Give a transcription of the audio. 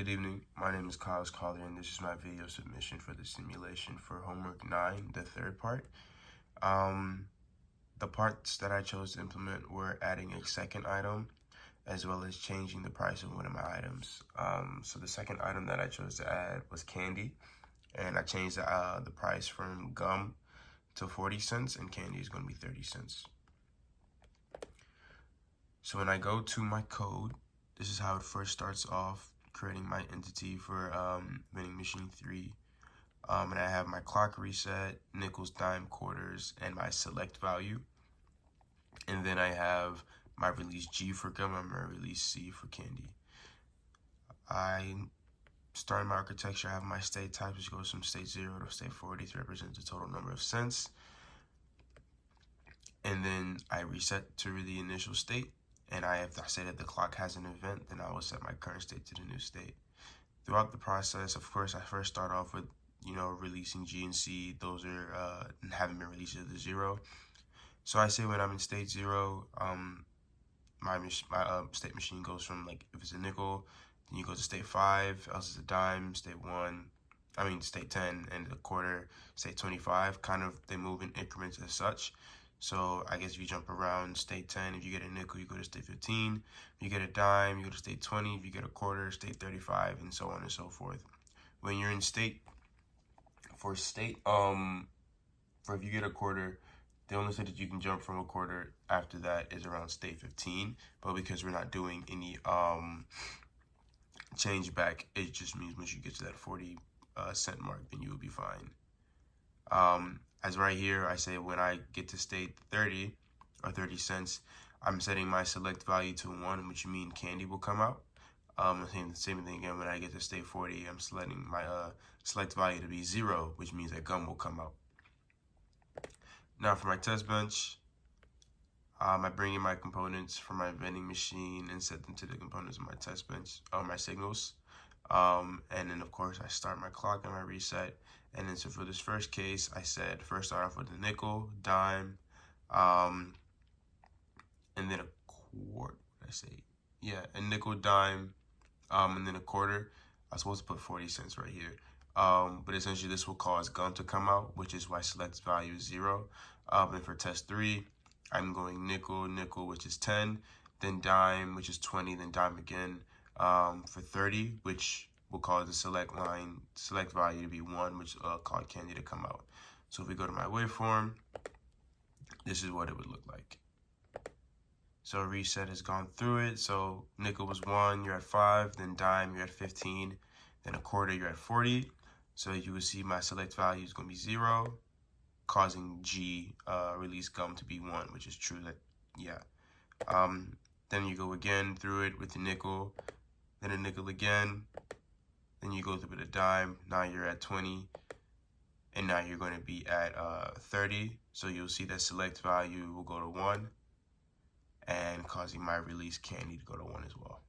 Good evening, my name is Kyle's Caller, and this is my video submission for the simulation for homework 9, the third part. The parts that I chose to implement were adding a second item, as well as changing the price of one of my items. So the second item that I chose to add was candy, and I changed the price from gum to 40 cents, and candy is going to be 30 cents. So when I go to my code, this is how it first starts off, creating my entity for vending machine 3. And I have my clock reset, nickels, dime, quarters, and my select value. And then I have my release G for gum and my release C for candy. I started my architecture. I have my state type, which goes from state 0 to state 40 to represent the total number of cents. And then I reset to the initial state. And if I say that the clock has an event, then I will set my current state to the new state. Throughout the process, of course, I first start off with, releasing G and C. Those are haven't been released to the 0. So I say when I'm in state 0, my state machine goes from, if it's a nickel, then you go to state 5, else it's a dime, state 10, and a quarter, state 25. Kind of, they move in increments as such. So I guess if you jump around state 10, if you get a nickel, you go to state 15. If you get a dime, you go to state 20. If you get a quarter, state 35, and so on and so forth. When you're in state, for if you get a quarter, the only state that you can jump from a quarter after that is around state 15. But because we're not doing any change back, it just means once you get to that 40 cent mark, then you will be fine. As right here, I say when I get to state 30 or 30 cents, I'm setting my select value to 1, which means candy will come out. Same thing again when I get to state 40, I'm selecting my select value to be 0, which means that gum will come out. Now for my test bench, I bring in my components from my vending machine and set them to the components of my test bench, my signals. And then of course I start my clock and my reset. And then so for this first case, I said first start off with a nickel, dime, and then a quarter. A nickel, dime, and then a quarter. I was supposed to put 40 cents right here. But essentially this will cause gum to come out, which is why select value is 0. And for test 3, I'm going nickel, which is 10, then dime, which is 20, then dime again, for 30, which will cause the select value to be 1, which cause candy to come out. So if we go to my waveform, this is what it would look like. So reset has gone through it. So nickel was 1, you're at 5, then dime, you're at 15, then a quarter, you're at 40. So you will see my select value is going to be 0, causing G, release gum, to be 1, which is true. Then you go again through it with the nickel, then a nickel again, then you go through with a dime. Now you're at 20, and now you're going to be at 30. So you'll see that select value will go to 1, and causing my release candy to go to 1 as well.